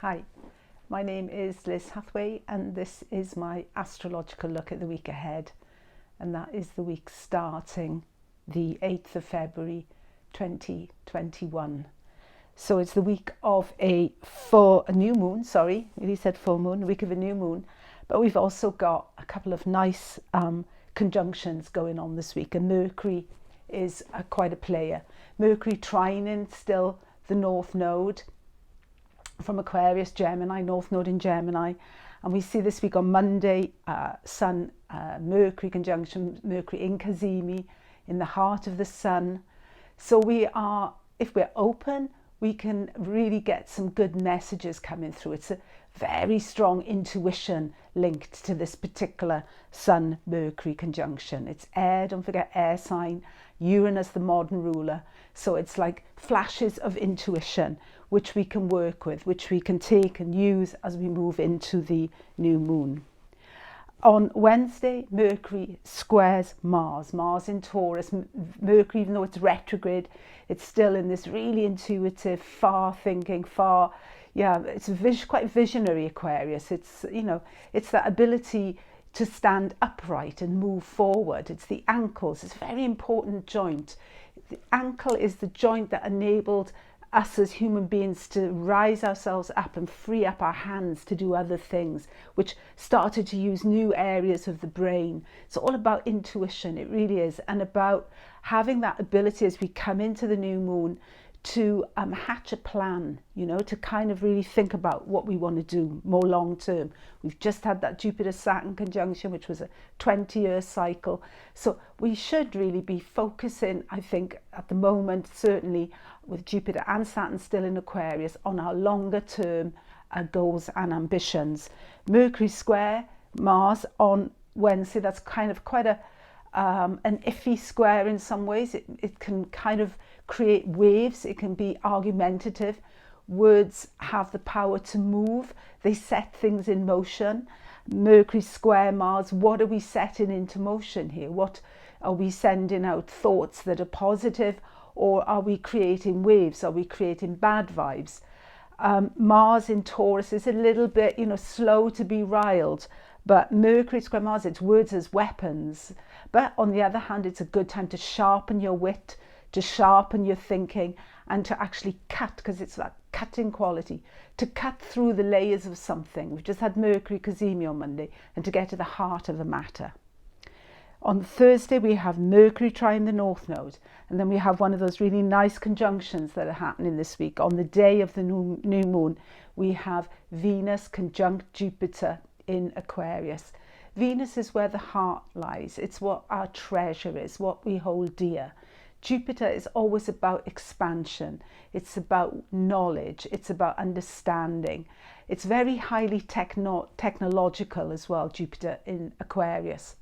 Hi, my name is Liz Hathaway and this is my astrological look at the week ahead, and that is the week starting the 8th of February 2021. So it's the week of a new moon, sorry, really said full moon, the week of a new moon, but we've also got a couple of nice conjunctions going on this week, and Mercury is quite a player. Mercury trining still the North Node from Aquarius, Gemini, North Node in Gemini, and we see this week on Monday, Sun, Mercury conjunction, Mercury in Cazimi, in the heart of the Sun. So we are, if we're open, we can really get some good messages coming through. It's a very strong intuition linked to this particular Sun-Mercury conjunction. It's air, don't forget air sign, Uranus the modern ruler. So it's like flashes of intuition, which we can work with, which we can take and use as we move into the new moon. On Wednesday, Mercury squares Mars in Taurus. Mercury, even though it's retrograde, it's still in this really intuitive, far thinking, it's quite visionary Aquarius. It's, it's that ability to stand upright and move forward. It's the ankles, it's a very important joint. The ankle is the joint that enabled us as human beings to rise ourselves up and free up our hands to do other things, which started to use new areas of the brain. It's all about intuition, it really is, and about having that ability as we come into the new moon to hatch a plan, to kind of really think about what we want to do more long term. We've just had that Jupiter-Saturn conjunction, which was a 20-year cycle. So we should really be focusing, I think, at the moment, certainly with Jupiter and Saturn still in Aquarius, on our longer term goals and ambitions. Mercury square Mars on Wednesday, that's kind of quite an iffy square in some ways. It can kind of create waves, it can be argumentative. Words have the power to move, they set things in motion. Mercury square Mars, what are we setting into motion here? What are we sending out? Thoughts that are positive, or are we creating waves? Are we creating bad vibes? Mars in Taurus is a little bit, slow to be riled, but Mercury square Mars, it's words as weapons. But on the other hand, it's a good time to sharpen your wit, to sharpen your thinking, and to actually cut, because it's that cutting quality, to cut through the layers of something. We've just had Mercury Cazimi on Monday, and to get to the heart of the matter. On Thursday, we have Mercury trine the North Node, and then we have one of those really nice conjunctions that are happening this week. On the day of the new moon, we have Venus conjunct Jupiter in Aquarius. Venus is where the heart lies. It's what our treasure is, what we hold dear. Jupiter is always about expansion. It's about knowledge. It's about understanding. It's very highly technological as well, Jupiter in Aquarius.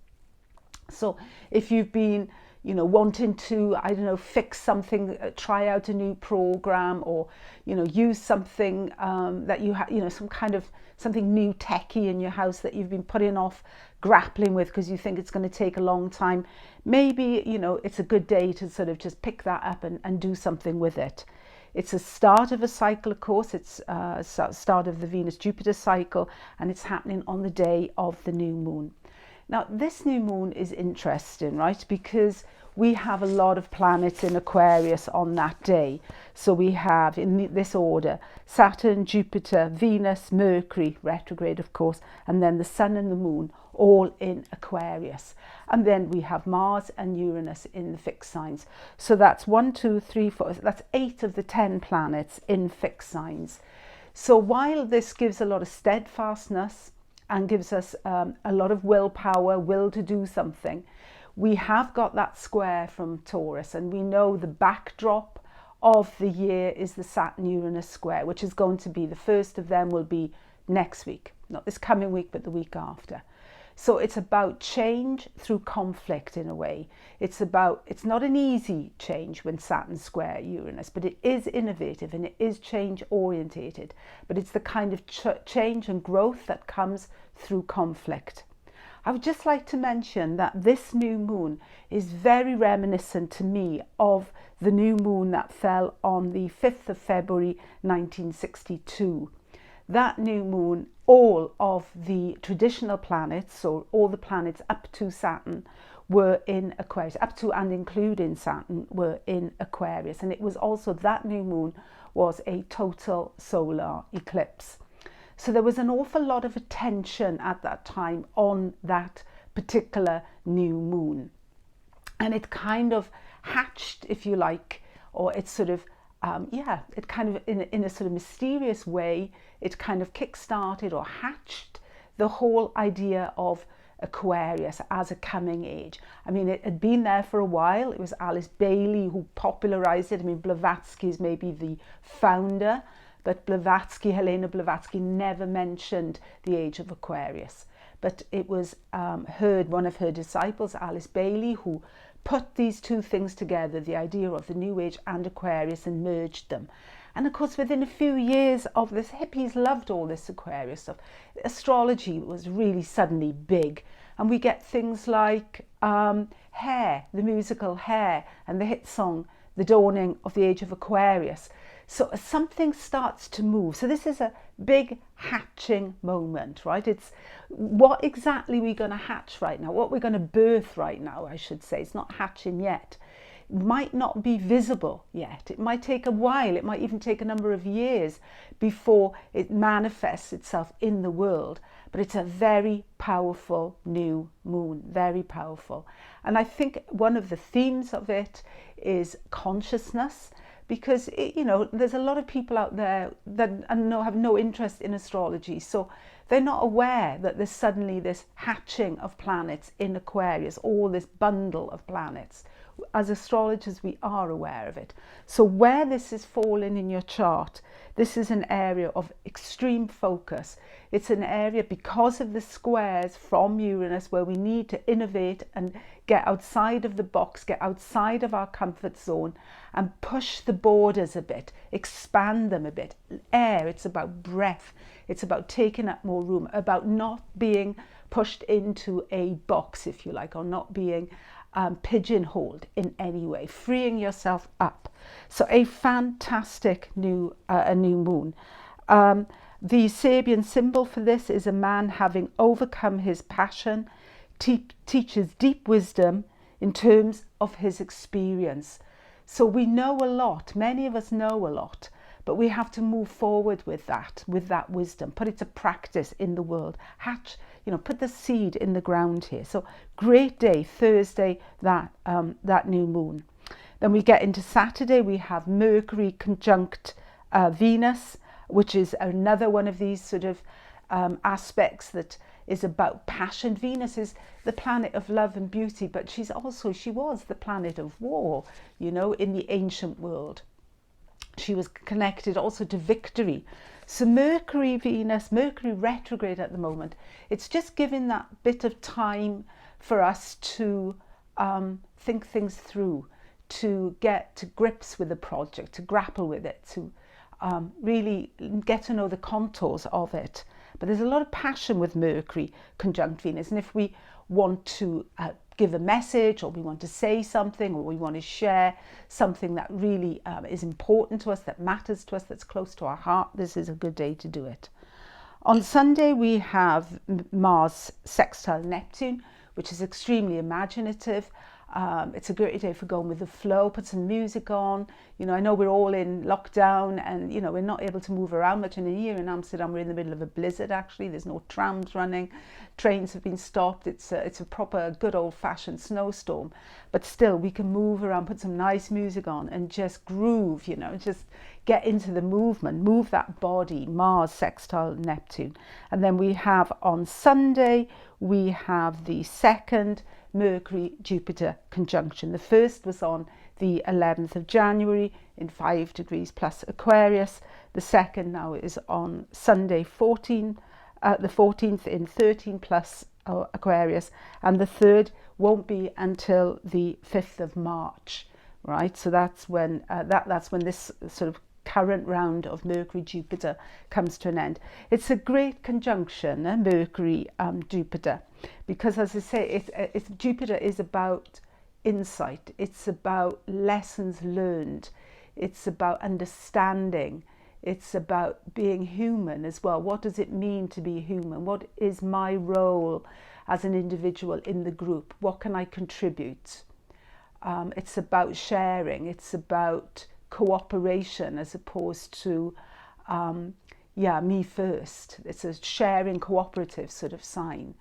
So if you've been, wanting to, fix something, try out a new program, or, use something that you have, something new techie in your house that you've been putting off grappling with because you think it's going to take a long time, maybe, it's a good day to sort of just pick that up and do something with it. It's a start of a cycle, of course. It's a start of the Venus-Jupiter cycle, and it's happening on the day of the new moon. Now, this new moon is interesting, right? Because we have a lot of planets in Aquarius on that day. So we have, in this order, Saturn, Jupiter, Venus, Mercury, retrograde, of course, and then the Sun and the Moon, all in Aquarius. And then we have Mars and Uranus in the fixed signs. So that's 1, 2, 3, 4, that's 8 of the 10 planets in fixed signs. So while this gives a lot of steadfastness, and gives us a lot of willpower, will to do something, we have got that square from Taurus, and we know the backdrop of the year is the Saturn-Uranus square, which is going to be, the first of them will be next week, not this coming week, but the week after. So it's about change through conflict in a way. It's not an easy change when Saturn square Uranus, but it is innovative and it is change orientated. But it's the kind of change and growth that comes through conflict. I would just like to mention that this new moon is very reminiscent to me of the new moon that fell on the 5th of February 1962. that new moon, all of the traditional planets, so all the planets up to Saturn, were in Aquarius, up to and including Saturn, were in Aquarius. And it was also, that new moon was a total solar eclipse. So there was an awful lot of attention at that time on that particular new moon. And it kind of hatched, if you like, or it sort of, it kind of, in a sort of mysterious way, it kind of kick-started or hatched the whole idea of Aquarius as a coming age. I mean, it had been there for a while. It was Alice Bailey who popularized it. I mean, Blavatsky is maybe the founder, but Helena Blavatsky never mentioned the age of Aquarius. But it was one of her disciples, Alice Bailey, who put these two things together, the idea of the New Age and Aquarius, and merged them. And of course, within a few years of this, hippies loved all this Aquarius stuff. Astrology was really suddenly big. And we get things like Hair, the musical Hair, and the hit song, The Dawning of the Age of Aquarius. So something starts to move. So this is a big hatching moment, right? It's what exactly we're going to hatch right now, what we're going to birth right now, I should say. It's not hatching yet. It might not be visible yet. It might take a while. It might even take a number of years before it manifests itself in the world. But it's a very powerful new moon, very powerful. And I think one of the themes of it is consciousness. Because, there's a lot of people out there that have no interest in astrology. So they're not aware that there's suddenly this hatching of planets in Aquarius, all this bundle of planets. As astrologers, we are aware of it. So where this is falling in your chart, this is an area of extreme focus. It's an area, because of the squares from Uranus, where we need to innovate and get outside of the box, get outside of our comfort zone and push the borders a bit, expand them a bit. Air, it's about breath. It's about taking up more room, about not being pushed into a box, if you like, or not being pigeonholed in any way, freeing yourself up. So a fantastic new moon. The Sabian symbol for this is a man having overcome his passion, teaches deep wisdom in terms of his experience. So we know a lot, many of us know a lot, but we have to move forward with that wisdom, put it to practice in the world, put the seed in the ground here. So great day, Thursday, that new moon. Then we get into Saturday, we have Mercury conjunct Venus, which is another one of these sort of aspects that is about passion. Venus is the planet of love and beauty, but she was the planet of war, in the ancient world. She was connected also to victory. So Mercury retrograde at the moment, it's just giving that bit of time for us to think things through, to get to grips with the project, to grapple with it, to really get to know the contours of it. But there's a lot of passion with Mercury conjunct Venus. And if we want to give a message, or we want to say something, or we want to share something that really is important to us, that matters to us, that's close to our heart, this is a good day to do it. On Sunday, we have Mars sextile Neptune, which is extremely imaginative. It's a great day for going with the flow, put some music on. I know we're all in lockdown and, we're not able to move around much. And here in Amsterdam, we're in the middle of a blizzard, actually. There's no trams running. Trains have been stopped. It's a proper good old-fashioned snowstorm. But still, we can move around, put some nice music on and just groove, just get into the movement, move that body, Mars sextile Neptune. And then we have on Sunday, we have the second Mercury-Jupiter conjunction. The first was on the 11th of January in 5 degrees plus Aquarius. The second now is on Sunday the 14th in 13 plus Aquarius. And the third won't be until the 5th of March, right? So that's when that's when this sort of current round of Mercury-Jupiter comes to an end. It's a great conjunction, Mercury-Jupiter, because as I say, Jupiter is about insight, it's about lessons learned, it's about understanding, It's about being human as well. What does it mean to be human? What is my role as an individual in the group? What can I contribute? It's about sharing. It's about cooperation as opposed to, me first. It's a sharing, cooperative sort of sign.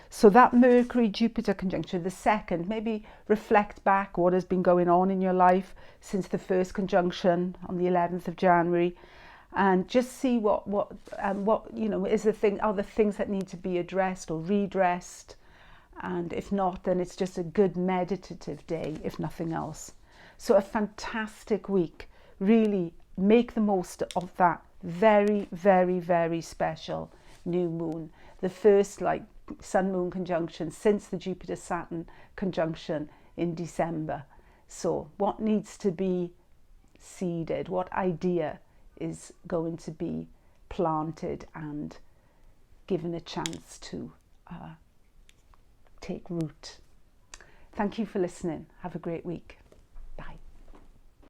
So that Mercury-Jupiter conjunction, the second, maybe reflect back what has been going on in your life since the first conjunction on the 11th of January, and just see what is the thing, are the things that need to be addressed or redressed. And if not, then it's just a good meditative day, if nothing else. So a fantastic week. Really make the most of that very, very, very special new moon. The first Sun-Moon conjunction since the Jupiter-Saturn conjunction in December. So what needs to be seeded? What idea is going to be planted and given a chance to take root? Thank you for listening. Have a great week.